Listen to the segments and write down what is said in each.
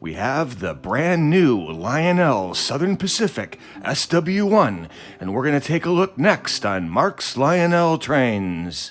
we have the brand new Lionel Southern Pacific SW1, and we're going to take a look next on Mark's Lionel Trains.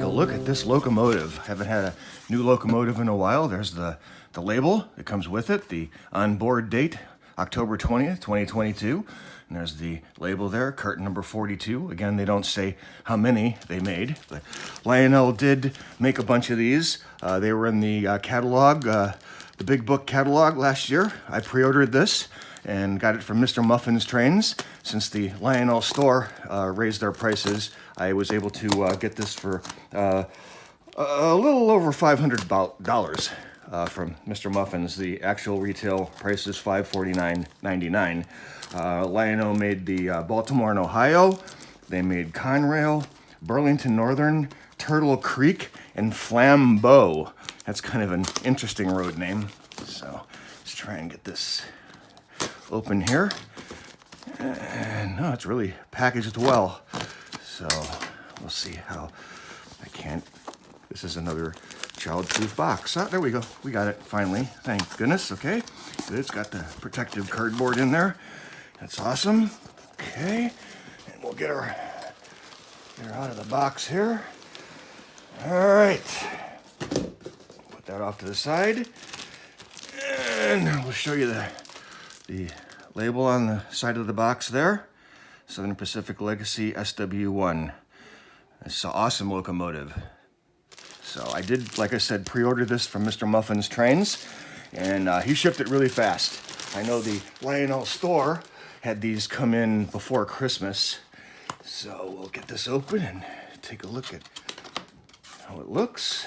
Look at this locomotive. Haven't had a new locomotive in a while. There's the label that comes with it, the onboard date, October 20th, 2022. And there's the label there, carton number 42. Again, they don't say how many they made, but Lionel did make a bunch of these. They were in the catalog, the Big Book catalog last year. I pre-ordered this and got it from Mr. Muffin's Trains. Since the Lionel store raised their prices, I was able to get this for a little over $500 from Mr. Muffin's. The actual retail price is $549.99. Lionel made the Baltimore and Ohio. They made Conrail, Burlington Northern, Turtle Creek, and Flambeau. That's kind of an interesting road name. So let's try and get this open here. And no, it's really packaged well. So we'll see how this is another child-proof box. Oh, there we go. We got it finally. Thank goodness. Okay. It's got the protective cardboard in there. That's awesome. Okay. And we'll get her out of the box here. All right. Put that off to the side. And we'll show you the label on the side of the box there. Southern Pacific Legacy SW1. It's an awesome locomotive. So I did, like I said, pre-order this from Mr. Muffin's Trains, and he shipped it really fast. I know the Lionel store had these come in before Christmas. So we'll get this open and take a look at how it looks.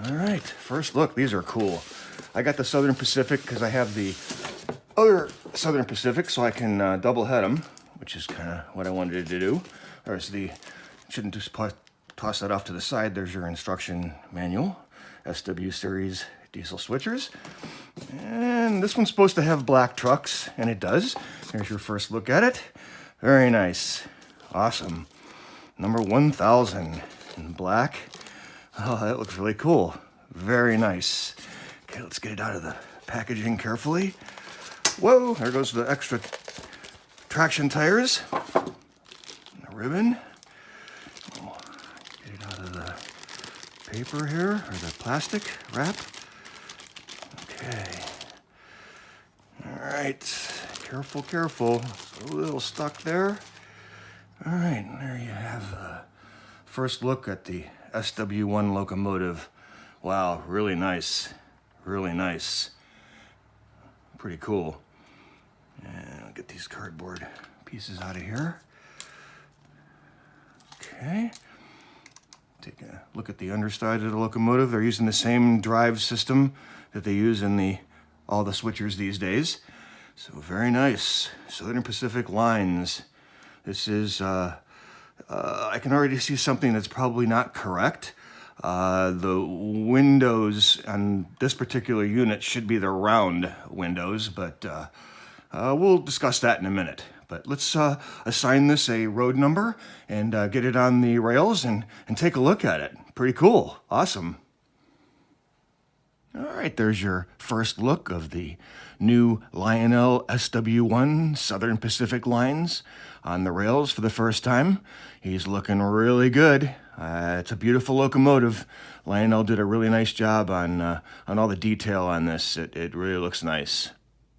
All right, first look, these are cool. I got the Southern Pacific because I have the other Southern Pacific, so I can double head them, which is kind of what I wanted to do. There's shouldn't just toss that off to the side. There's your instruction manual, SW series diesel switchers. And this one's supposed to have black trucks, and it does. Here's your first look at it. Very nice. Awesome. Number 1000 in black. Oh, that looks really cool. Very nice. Okay, let's get it out of the packaging carefully. Whoa, there goes the extra traction tires. And the ribbon. Oh, get it out of the paper here, or the plastic wrap. Okay. All right, careful, careful. It's a little stuck there. All right, there you have the first look at the SW1 locomotive. Wow, really nice, really nice. Pretty cool. And I'll get these cardboard pieces out of here. Okay. Take a look at the underside of the locomotive. They're using the same drive system that they use in all the switchers these days. So very nice. Southern Pacific lines. This is, I can already see something that's probably not correct. The windows on this particular unit should be the round windows, but we'll discuss that in a minute. But let's assign this a road number and get it on the rails and take a look at it. Pretty cool. Awesome. All right, there's your first look of the new Lionel SW1 Southern Pacific lines on the rails for the first time. He's looking really good. It's a beautiful locomotive. Lionel did a really nice job on all the detail on this. It really looks nice.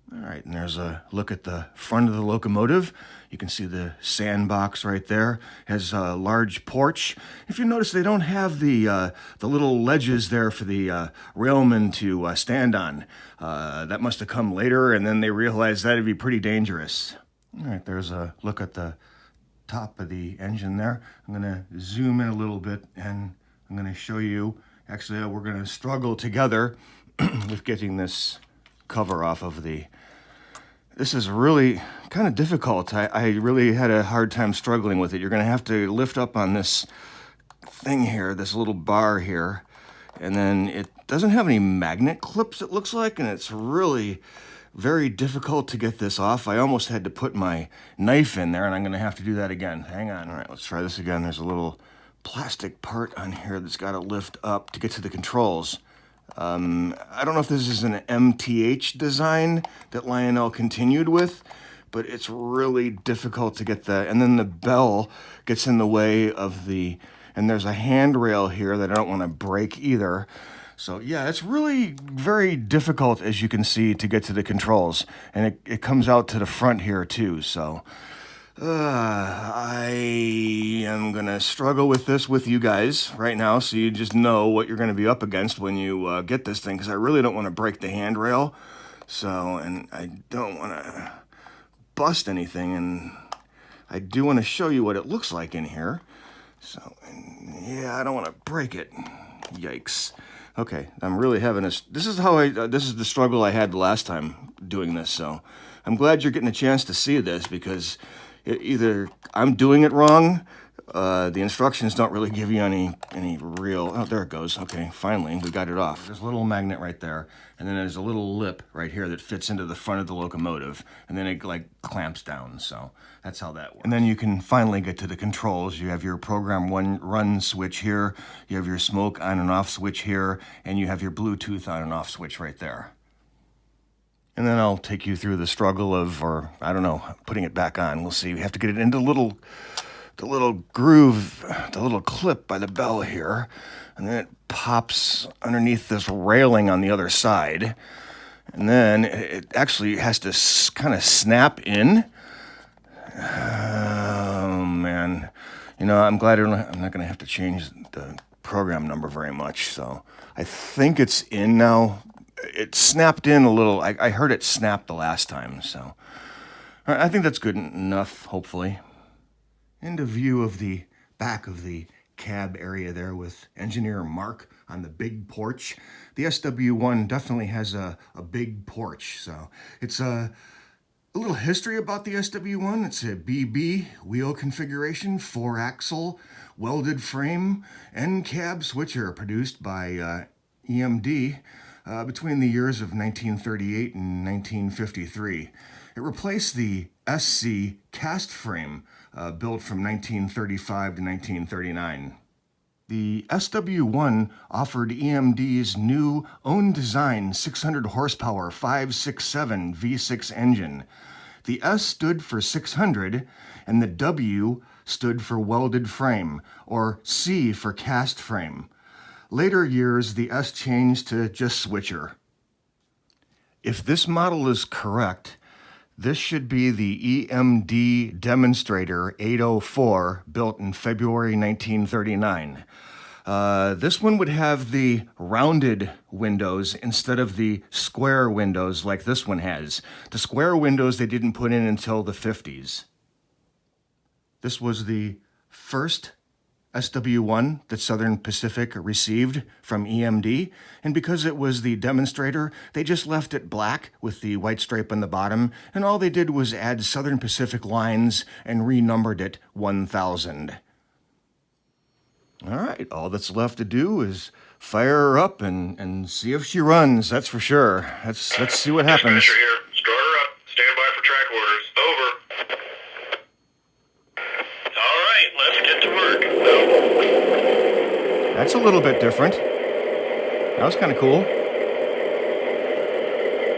All right, and there's a look at the front of the locomotive. You can see the sandbox right there. It has a large porch. If you notice, they don't have the little ledges there for the railmen to stand on. That must have come later, and then they realized that'd be pretty dangerous. All right, there's a look at the top of the engine there. I'm gonna zoom in a little bit, and I'm gonna show you. Actually, we're gonna struggle together with getting this cover off of this is really kind of difficult. I really had a hard time struggling with it. You're going to have to lift up on this thing here, this little bar here, And then it doesn't have any magnet clips, it looks like, and it's really very difficult to get this off. I almost had to put my knife in there, and I'm gonna have to do that again. Hang on. All right, let's try this again. There's a little plastic part on here that's got to lift up to get to the controls. I don't know if this is an MTH design that Lionel continued with, but it's really difficult to get that. And then the bell gets in the way of the, and there's a handrail here that I don't want to break either. So yeah, it's really very difficult, as you can see, to get to the controls. And it comes out to the front here too, so I am gonna struggle with this with you guys right now, so you just know what you're gonna be up against when you get this thing, because I really don't want to break the handrail. So, and I don't want to bust anything, and I do want to show you what it looks like in here. So, yeah, I don't want to break it. Yikes. Okay, I'm really having this is the struggle I had the last time doing this, so I'm glad you're getting a chance to see this, because either I'm doing it wrong, the instructions don't really give you any real, oh, there it goes. Okay, finally, we got it off. There's a little magnet right there, and then there's a little lip right here that fits into the front of the locomotive, and then it like clamps down, so that's how that works. And then you can finally get to the controls. You have your program run switch here, you have your smoke on and off switch here, and you have your Bluetooth on and off switch right there. And then I'll take you through the struggle of, or I don't know, putting it back on. We'll see. We have to get it into the little groove, the little clip by the bell here. And then it pops underneath this railing on the other side. And then it actually has to kind of snap in. Oh, man. You know, I'm glad I'm not going to have to change the program number very much. So I think it's in now. It snapped in a little. I heard it snap the last time, so I think that's good enough, hopefully. And a view of the back of the cab area there with Engineer Mark on the big porch. The SW1 definitely has a big porch, so it's a little history about the SW1. It's a BB wheel configuration, 4-axle, welded frame, and cab switcher produced by EMD. Between the years of 1938 and 1953. It replaced the SC cast frame built from 1935 to 1939. The SW1 offered EMD's new own design 600 horsepower 567 V6 engine. The S stood for 600 and the W stood for welded frame, or C for cast frame. Later years, the S changed to just switcher. If this model is correct, this should be the EMD Demonstrator 804 built in February 1939. This one would have the rounded windows instead of the square windows like this one has. The square windows they didn't put in until the 50s. This was the first SW1 that Southern Pacific received from EMD, and because it was the Demonstrator, they just left it black with the white stripe on the bottom, and all they did was add Southern Pacific lines and renumbered it 1000. All right, all that's left to do is fire her up and see if she runs, that's for sure. Let's see what happens. Dispatcher here. Start her up. Stand by for track orders. Over. All right, let's get to work. That's a little bit different. That was kind of cool.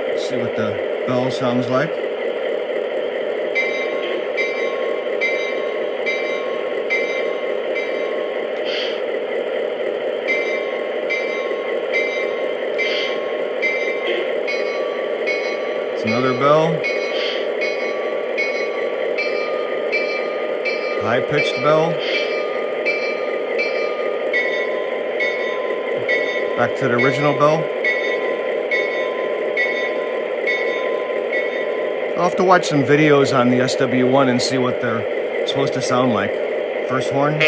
Let's see what the bell sounds like. It's another bell. High-pitched bell. Back to the original bell. I'll have to watch some videos on the SW1 and see what they're supposed to sound like. First horn.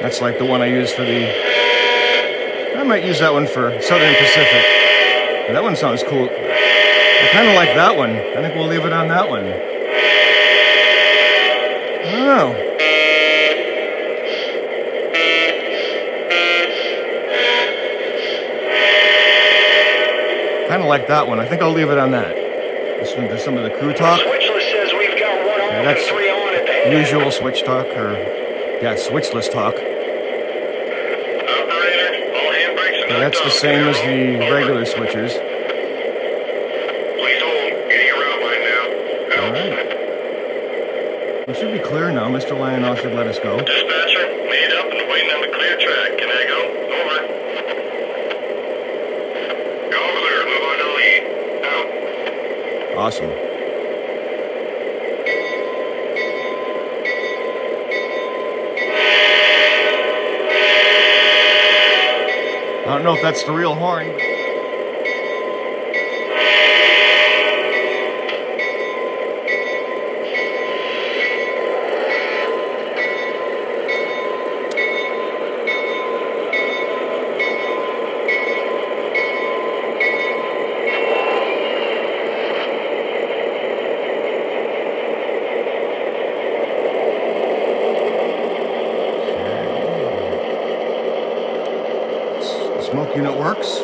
That's like the one I use for the... I might use that one for Southern Pacific. That one sounds cool. I kind of like that one. I think we'll leave it on that one. I don't know. Kind of like that one. I think I'll leave it on that. Listen to some of the crew talk. Switch list says we've got 1 off and That's 3 on at the head. usual switch talk, or yeah, switchless talk. Operator, all handbrakes are knocked That's the off. same as the Over. regular switchers. Please hold. Getting a route line now. All Out. right. We should be clear now. Mr. Lionel should let us go. Dispatcher, made up and waiting on the clear track. Can I go? Over. All clear. Move on to the lead. Out. Awesome. I don't know if that's the real horn. Smoke unit works.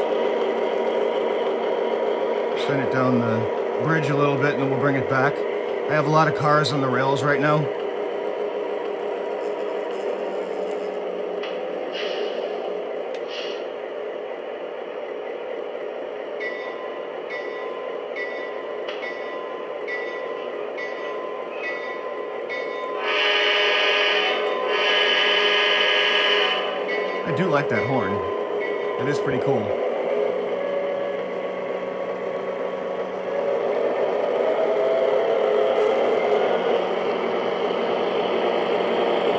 Send it down the bridge a little bit and then we'll bring it back. I have a lot of cars on the rails right now. I do like that horn. It is pretty cool.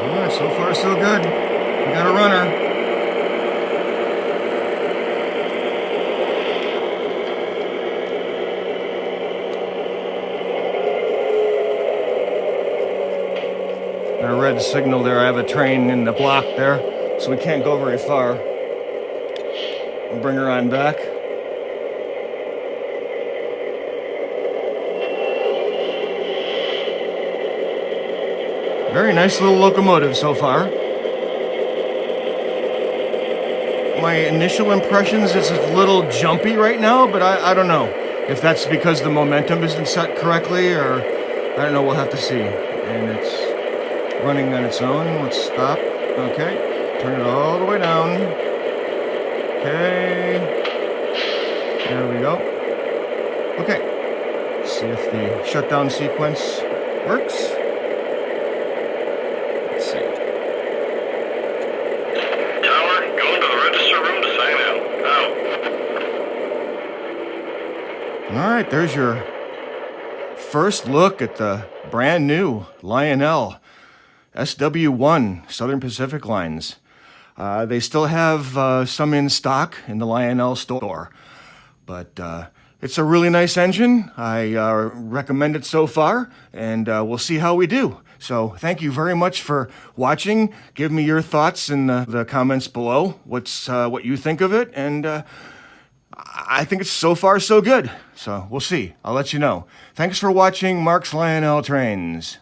Yeah, so far so good. We got a runner. Got a red signal there. I have a train in the block there, so we can't go very far. We'll bring her on back. Very nice little locomotive so far. My initial impressions is it's a little jumpy right now, but I don't know if that's because the momentum isn't set correctly, or I don't know, we'll have to see. And it's running on its own. Let's stop. Okay, turn it all the way down. Okay, there we go. Okay, let's see if the shutdown sequence works. Let's see. Tower, go into the register room to sign out. Out. All right, there's your first look at the brand new Lionel SW1 Southern Pacific lines. They still have some in stock in the Lionel store, but it's a really nice engine. I recommend it so far, and we'll see how we do. So thank you very much for watching. Give me your thoughts in the comments below. What you think of it, and I think it's so far so good. So we'll see. I'll let you know. Thanks for watching Mark's Lionel Trains.